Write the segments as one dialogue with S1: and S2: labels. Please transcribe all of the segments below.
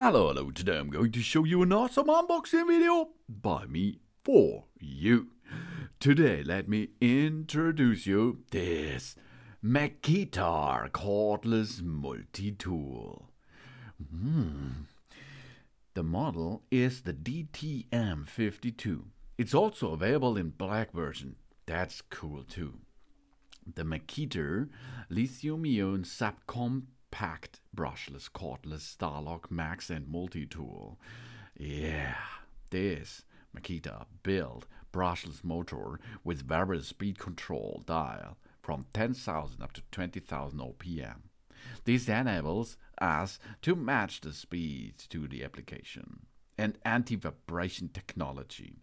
S1: Hello, today I'm going to show you an awesome unboxing video by me for you. Today let me introduce you this Makita Cordless Multi-Tool. The model is the DTM52. It's also available in black version. That's cool too. The Makita Lithium-Ion Sub-Compact Brushless Cordless StarlockMax and Multi-Tool. Yeah, this Makita built brushless motor with variable speed control dial from 10,000 up to 20,000 OPM. This enables us to match the speed to the application. And anti-vibration technology,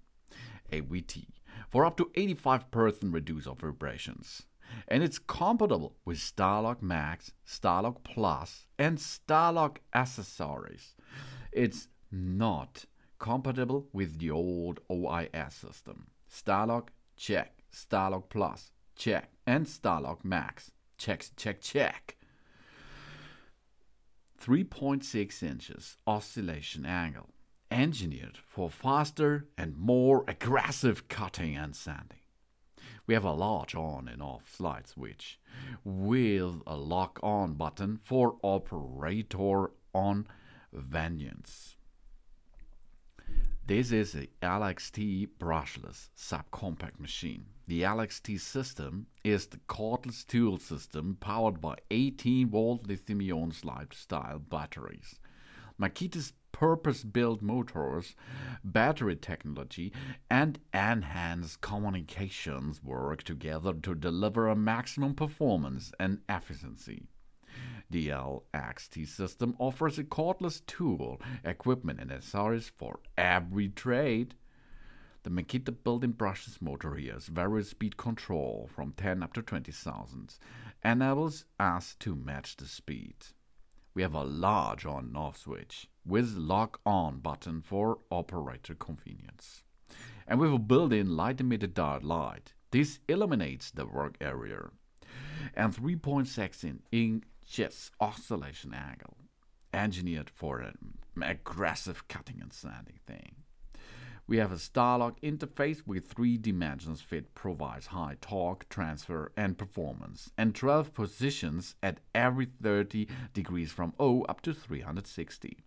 S1: AVT, for up to 85% reduce of vibrations. And it's compatible with StarlockMax, Starlock Plus, and Starlock accessories. It's not compatible with the old OIS system. Starlock, check. Starlock Plus, check. And StarlockMax, check. 3.6 inches oscillation angle, engineered for faster and more aggressive cutting and sanding. We have a large on and off slide switch with a lock on button for operator on convenience. This is a LXT brushless subcompact machine. The LXT system is the cordless tool system powered by 18V lithium-ion style batteries. Makita's purpose-built motors, battery technology, and enhanced communications work together to deliver a maximum performance and efficiency. The LXT system offers a cordless tool, equipment, and accessories for every trade. The Makita built-in brushless motor here has variable speed control from 10 up to 20,000, enables us to match the speed. We have a large on and off switch with lock-on button for operator convenience. And with a built-in light-emitted diode light, this illuminates the work area. And 3.6 inches oscillation angle, engineered for an aggressive cutting and sanding thing. We have a Starlock interface with 3 dimensions fit, provides high torque, transfer, and performance, and 12 positions at every 30 degrees from 0 up to 360.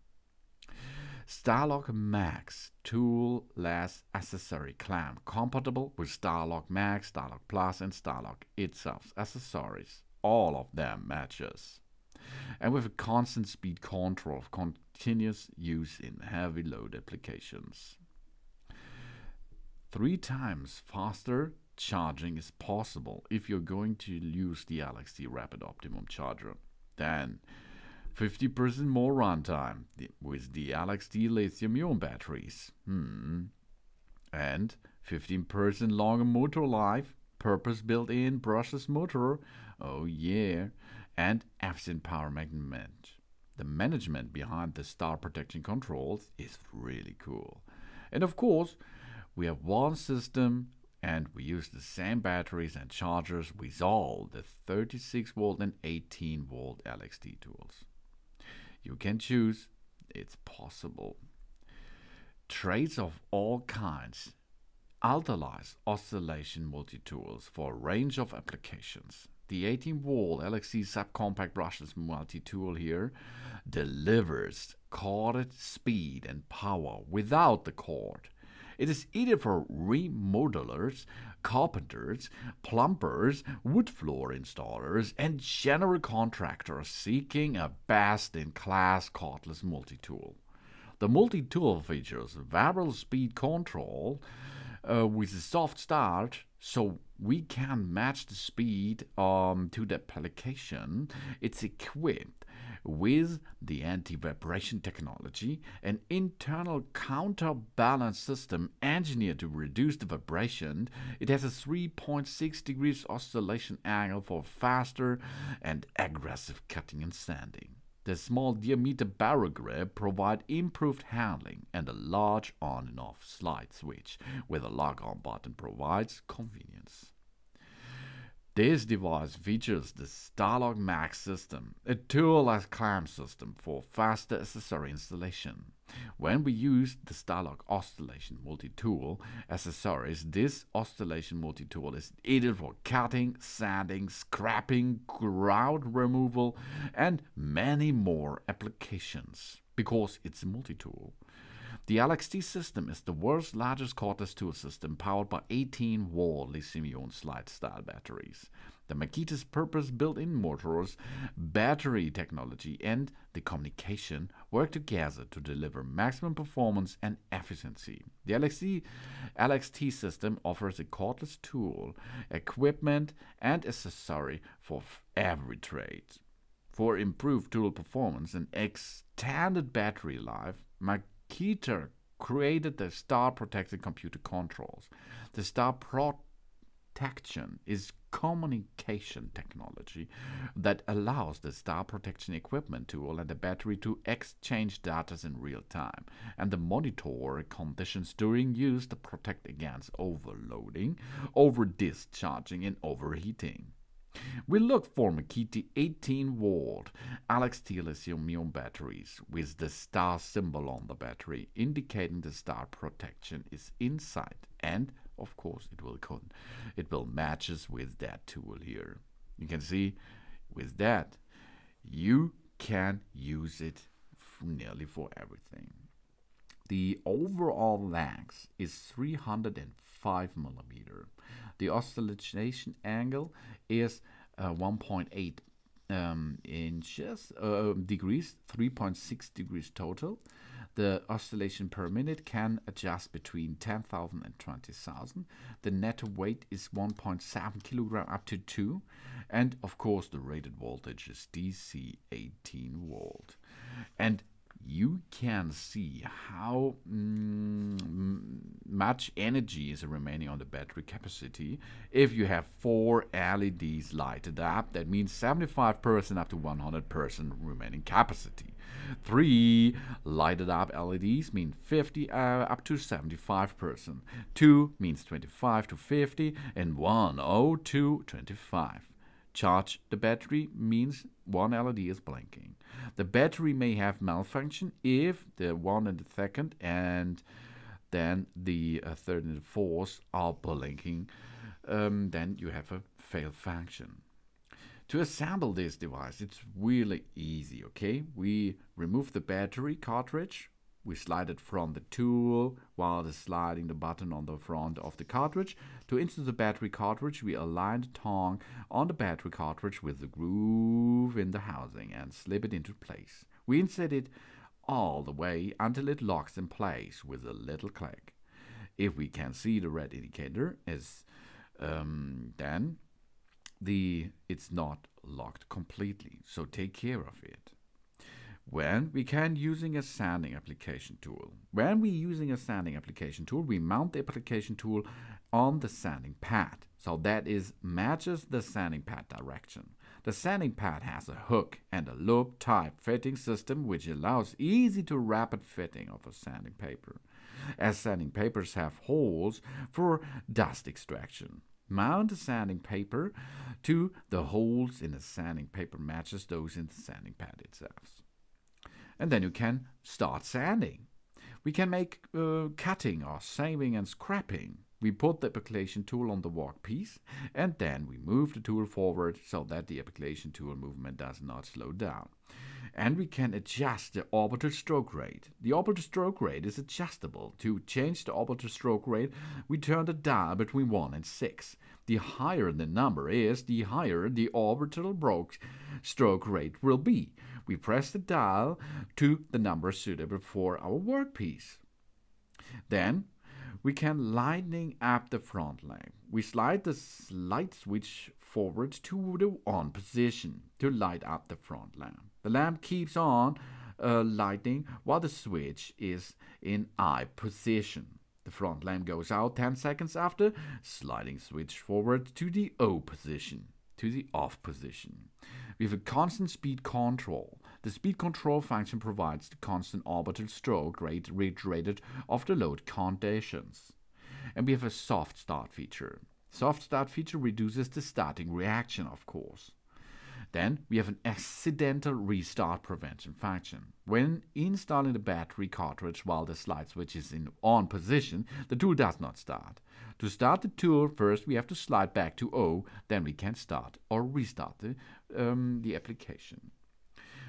S1: StarlockMax tool-less accessory clamp, compatible with StarlockMax, Starlock Plus, and Starlock itself accessories. All of them matches. And with a constant speed control of continuous use in heavy load applications. 3 times faster charging is possible if you're going to use the LXT Rapid Optimum Charger. Then 50% more runtime with the LXT lithium-ion batteries. And 15% longer motor life, purpose built-in brushless motor. Oh yeah. And efficient power management. The management behind the star protection controls is really cool. And of course, we have one system and we use the same batteries and chargers with all the 36V and 18V LXT tools. You can choose, it's possible. Trades of all kinds. Ultralight oscillation multi-tools for a range of applications. The 18V LXT Sub-Compact Brushless Multi-Tool here delivers corded speed and power without the cord. It is ideal for remodelers, carpenters, plumbers, wood floor installers, and general contractors seeking a best-in-class cordless multi-tool. The multi-tool features variable speed control with a soft start, so we can match the speed to the application. It's equipped with the anti-vibration technology, an internal counterbalance system engineered to reduce the vibration. It has a 3.6 degrees oscillation angle for faster and aggressive cutting and sanding. The small diameter barrel grip provide improved handling, and a large on and off slide switch with a lock-on button provides convenience. This device features the StarlockMax system, a tool-less clamp system for faster accessory installation. When we use the Starlock Oscillating Multi-Tool accessories, this Oscillating Multi-Tool is needed for cutting, sanding, scraping, grout removal, and many more applications, because it's a multi-tool. The LXT system is the world's largest cordless tool system powered by 18V Lithium-Ion slide-style batteries. The Makita's purpose-built in motors, battery technology, and the communication work together to deliver maximum performance and efficiency. The LXT system offers a cordless tool, equipment, and accessory for every trade. For improved tool performance and extended battery life, Makita created the Star Protected Computer Controls. The Star Protection is communication technology that allows the Star Protection Equipment tool and the battery to exchange data in real time and the monitor conditions during use to protect against overloading, over-discharging, and overheating. We look for Makita 18V LXT Lithium-Ion batteries with the star symbol on the battery, indicating the star protection is inside, and of course it will matches with that tool here. You can see with that you can use it nearly for everything. The overall length is 305 millimeter. The oscillation angle is 1.8 inches degrees, 3.6 degrees total. The oscillation per minute can adjust between 10,000 and 20,000. The net weight is 1.7 kilogram up to 2, and of course the rated voltage is DC 18 volt. And you can see how much energy is remaining on the battery capacity. If you have 4 LEDs lighted up, that means 75% up to 100% remaining capacity. 3 lighted up LEDs mean 50 up to 75%. 2 means 25 to 50, and 1 to 25. Charge the battery means 1 LED is blinking. The battery may have malfunction if the 1 and the 2nd and then the 3rd and the 4th are blinking. Then you have a fail function. To assemble this device, it's really easy, okay? We remove the battery cartridge. We slide it from the tool while sliding the button on the front of the cartridge. To insert the battery cartridge, we align the tongue on the battery cartridge with the groove in the housing and slip it into place. We insert it all the way until it locks in place with a little click. If we can see the red indicator, then it's not locked completely, so take care of it. When we can using a sanding application tool. When we're using a sanding application tool, we mount the application tool on the sanding pad, so that matches the sanding pad direction. The sanding pad has a hook and a loop type fitting system which allows easy to rapid fitting of a sanding paper, as sanding papers have holes for dust extraction. Mount the sanding paper to the holes in the sanding paper matches those in the sanding pad itself. And then you can start sanding. We can make cutting or saving and scraping. We put the application tool on the workpiece and then we move the tool forward so that the application tool movement does not slow down. And we can adjust the orbital stroke rate. The orbital stroke rate is adjustable. To change the orbital stroke rate, we turn the dial between 1 and 6. The higher the number is, the higher the orbital stroke rate will be. We press the dial to the number suitable for our workpiece. Then we can lighting up the front lamp. We slide the light switch forward to the on position to light up the front lamp. The lamp keeps on lighting while the switch is in I position. The front lamp goes out 10 seconds after, sliding switch forward to the O position, to the off position. We have a constant speed control. The speed control function provides the constant orbital stroke rate rated of the load conditions. And we have a soft start feature. Soft start feature reduces the starting reaction, of course. Then we have an accidental restart prevention function. When installing the battery cartridge while the slide switch is in on position, the tool does not start. To start the tool, first we have to slide back to O, then we can start or restart the application.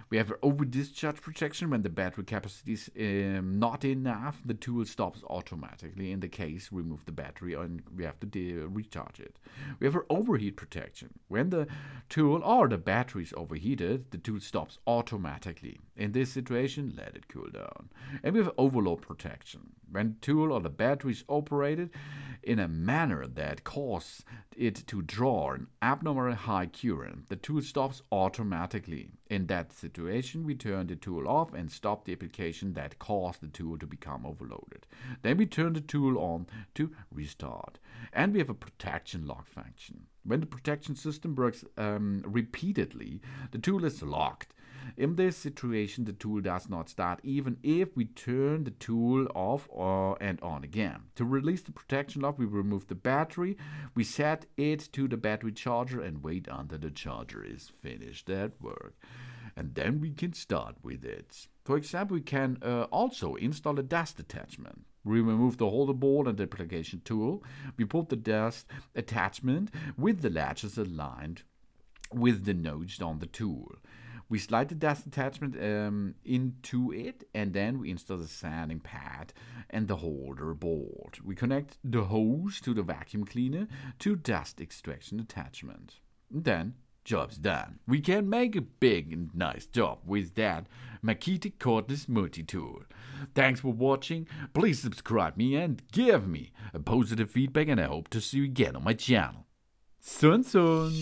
S1: We have over-discharge protection. When the battery capacity is not enough, the tool stops automatically. In the case, remove the battery and we have to recharge it. We have overheat protection. When the tool or the battery is overheated, the tool stops automatically. In this situation, let it cool down. And we have overload protection. When the tool or the battery is operated in a manner that causes it to draw an abnormally high current, the tool stops automatically. In that situation, we turn the tool off and stop the application that caused the tool to become overloaded. Then we turn the tool on to restart. And we have a protection lock function. When the protection system works repeatedly, the tool is locked. In this situation, the tool does not start even if we turn the tool off and on again. To release the protection lock, we remove the battery, we set it to the battery charger and wait until the charger is finished at work. And then we can start with it. For example, we can also install a dust attachment. We remove the holder board and the application tool. We put the dust attachment with the latches aligned with the nodes on the tool. We slide the dust attachment into it, and then we install the sanding pad and the holder board. We connect the hose to the vacuum cleaner to dust extraction attachment. And then, job's done. We can make a big and nice job with that Makita Cordless Multi-Tool. Thanks for watching. Please subscribe me and give me a positive feedback, and I hope to see you again on my channel. Sun sun!